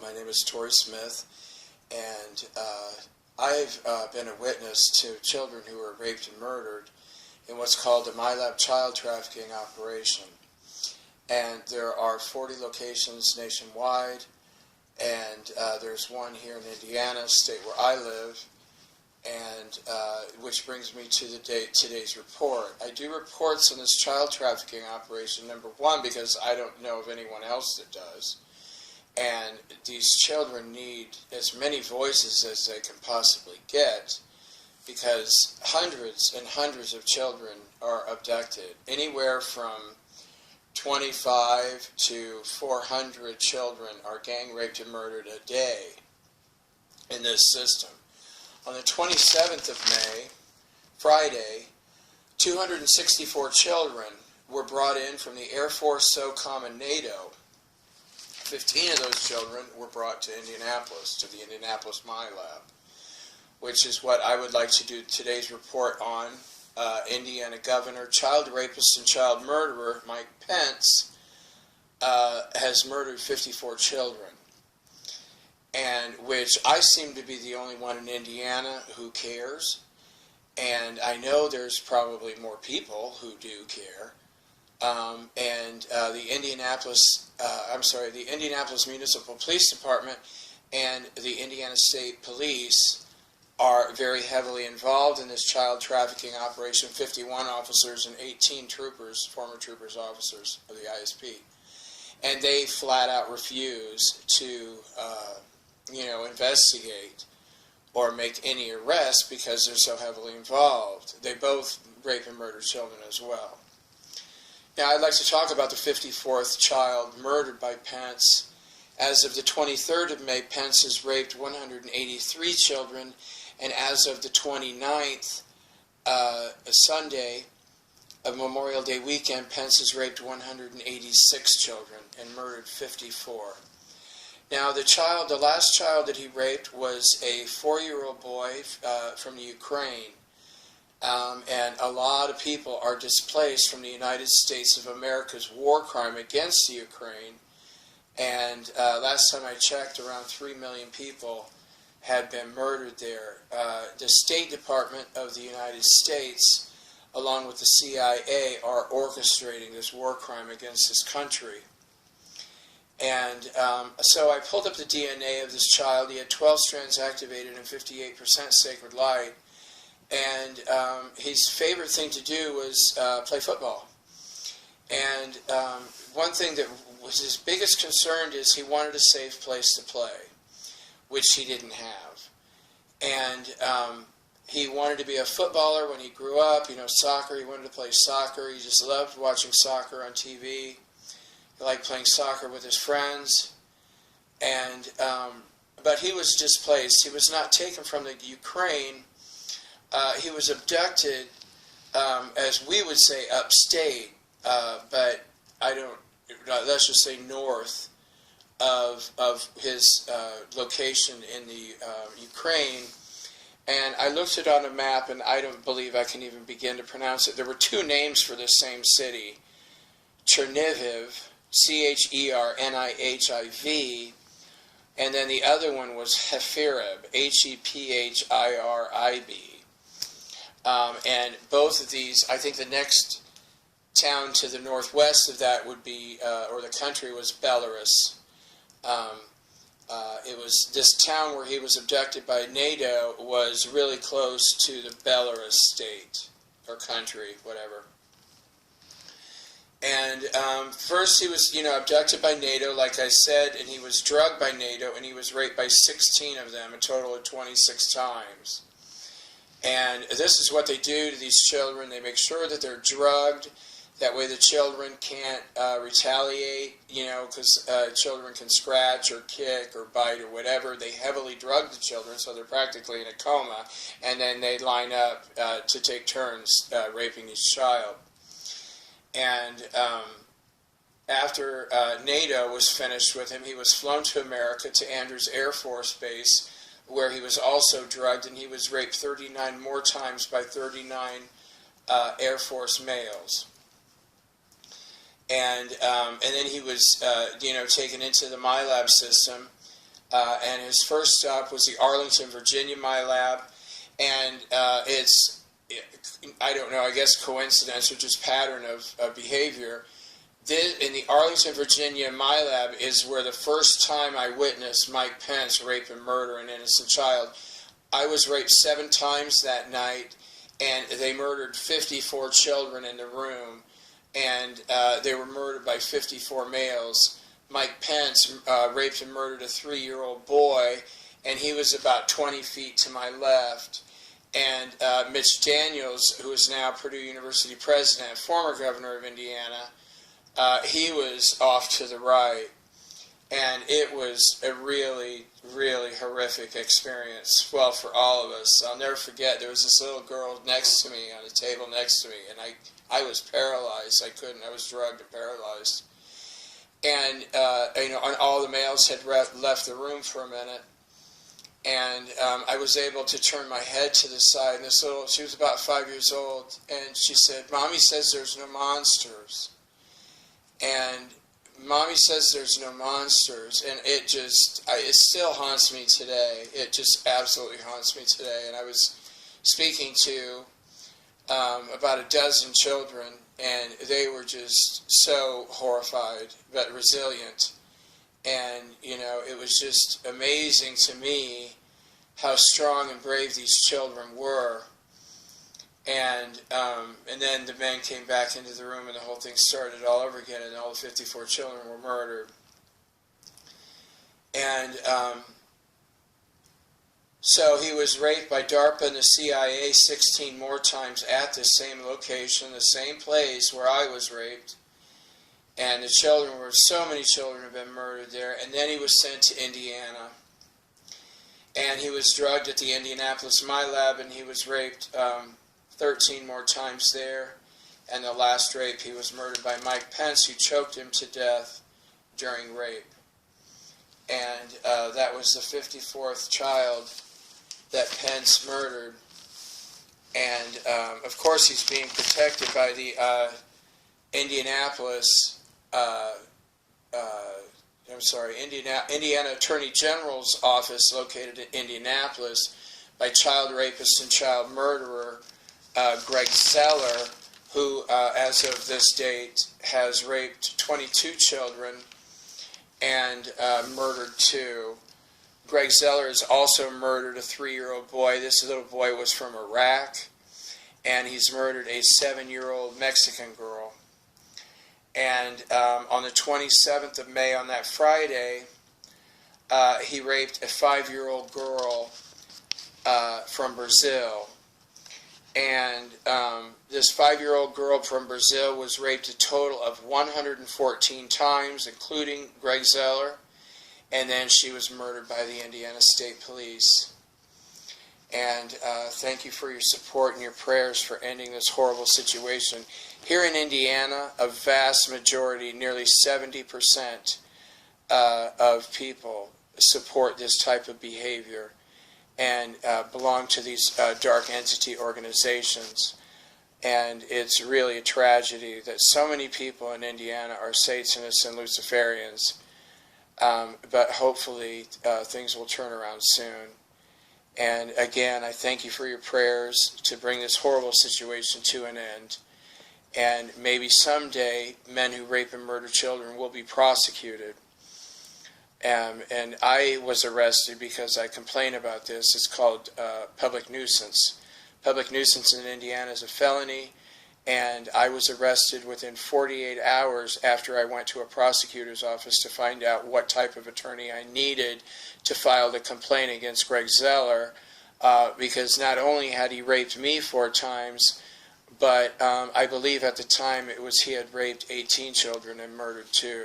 My name is Tori Smith, and I've been a witness to children who were raped and murdered in what's called the MyLab child trafficking operation. And there are 40 locations nationwide, and there's one here in Indiana, state where I live, and which brings me to today's report. I do reports on this child trafficking operation, number one, because I don't know of anyone else that does. And these children need as many voices as they can possibly get, because hundreds and hundreds of children are abducted. Anywhere from 25 to 400 children are gang raped and murdered a day in this system. On the 27th of May, Friday, 264 children were brought in from the Air Force, SOCOM, and NATO. 15 of those children were brought to Indianapolis, to the Indianapolis MyLab, which is what I would like to do today's report on. Indiana Governor, child rapist and child murderer Mike Pence has murdered 54 children, and which I seem to be the only one in Indiana who cares, and I know there's probably more people who do care. The Indianapolis Municipal Police Department and the Indiana State Police are very heavily involved in this child trafficking operation. 51 officers and 18 troopers, former troopers, officers of the ISP, and they flat out refuse to, investigate or make any arrests because they're so heavily involved. They both rape and murder children as well. Now, I'd like to talk about the 54th child murdered by Pence. As of the 23rd of May, Pence has raped 183 children, and as of the 29th, Sunday of Memorial Day weekend, Pence has raped 186 children and murdered 54. Now, the last child that he raped was a 4-year-old boy from the Ukraine. And a lot of people are displaced from the United States of America's war crime against the Ukraine. And last time I checked, around 3 million people had been murdered there. The State Department of the United States, along with the CIA, are orchestrating this war crime against this country. And so I pulled up the DNA of this child. He had 12 strands activated and 58% sacred light. And his favorite thing to do was play football. And one thing that was his biggest concern is he wanted a safe place to play, which he didn't have. And he wanted to be a footballer when he grew up, soccer. He wanted to play soccer. He just loved watching soccer on TV. He liked playing soccer with his friends. And but he was displaced. He was not taken from the Ukraine. He was abducted, as we would say, upstate, but let's just say north of his location in the Ukraine. And I looked it on a map, and I don't believe I can even begin to pronounce it. There were two names for this same city: Chernihiv, Chernihiv, and then the other one was Hephirib, Hephirib. And both of these, I think the next town to the northwest of that would be, or the country, was Belarus. It was this town where he was abducted by NATO was really close to the Belarus state, or country, whatever. And first he was, abducted by NATO, like I said, and he was drugged by NATO, and he was raped by 16 of them, a total of 26 times. And this is what they do to these children. They make sure that they're drugged. That way the children can't retaliate, because children can scratch or kick or bite or whatever. They heavily drug the children, so they're practically in a coma. And then they line up to take turns raping each child. And after NATO was finished with him, he was flown to America, to Andrews Air Force Base, where he was also drugged, and he was raped 39 more times by 39 Air Force males. And then he was, taken into the MyLab system, And his first stop was the Arlington, Virginia MyLab. And I don't know, I guess coincidence or just pattern of behavior. In the Arlington, Virginia MyLab is where the first time I witnessed Mike Pence rape and murder an innocent child. I was raped 7 times that night, and they murdered 54 children in the room, and they were murdered by 54 males. Mike Pence raped and murdered a 3-year-old boy, and he was about 20 feet to my left. And Mitch Daniels, who is now Purdue University president, former governor of Indiana, he was off to the right. And it was a really, really horrific experience, well, for all of us. I'll never forget, there was this little girl next to me, on a table next to me, and I was paralyzed. I was drugged and paralyzed. And, and all the males had left the room for a minute. And I was able to turn my head to the side, and she was about 5 years old, and she said, "Mommy says there's no monsters." And Mommy says there's no monsters, and it still haunts me today. It just absolutely haunts me today. And I was speaking to about a dozen children, and they were just so horrified, but resilient. And, it was just amazing to me how strong and brave these children were. And then the men came back into the room, and the whole thing started all over again, and all the 54 children were murdered. And so he was raped by DARPA and the CIA 16 more times at the same location, the same place where I was raped. And so many children have been murdered there. And then he was sent to Indiana. And he was drugged at the Indianapolis MyLab, and he was raped 13 more times there. And the last rape, he was murdered by Mike Pence, who choked him to death during rape. And that was the 54th child that Pence murdered. And, of course, he's being protected by the Indiana Attorney General's office located in Indianapolis by child rapist and child murderer Greg Zeller, who, as of this date, has raped 22 children and murdered 2. Greg Zeller has also murdered a 3-year-old boy. This little boy was from Iraq, and he's murdered a 7-year-old Mexican girl. And on the 27th of May, on that Friday, he raped a 5-year-old girl from Brazil. And this 5-year-old girl from Brazil was raped a total of 114 times, including Greg Zeller. And then she was murdered by the Indiana State Police. And thank you for your support and your prayers for ending this horrible situation. Here in Indiana, a vast majority, nearly 70% of people support this type of behavior and belong to these dark entity organizations. And it's really a tragedy that so many people in Indiana are Satanists and Luciferians. But hopefully things will turn around soon. And again, I thank you for your prayers to bring this horrible situation to an end. And maybe someday men who rape and murder children will be prosecuted. And I was arrested because I complain about this. It's called public nuisance. Public nuisance in Indiana is a felony. And I was arrested within 48 hours after I went to a prosecutor's office to find out what type of attorney I needed to file the complaint against Greg Zeller, because not only had he raped me 4 times, but I believe at the time he had raped 18 children and murdered 2.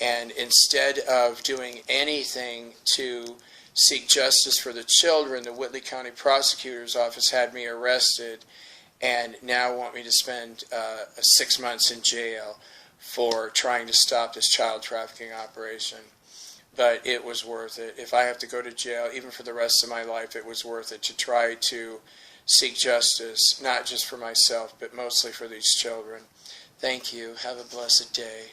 And instead of doing anything to seek justice for the children, the Whitley County Prosecutor's Office had me arrested and now want me to spend 6 months in jail for trying to stop this child trafficking operation. But it was worth it. If I have to go to jail, even for the rest of my life, it was worth it to try to seek justice, not just for myself, but mostly for these children. Thank you. Have a blessed day.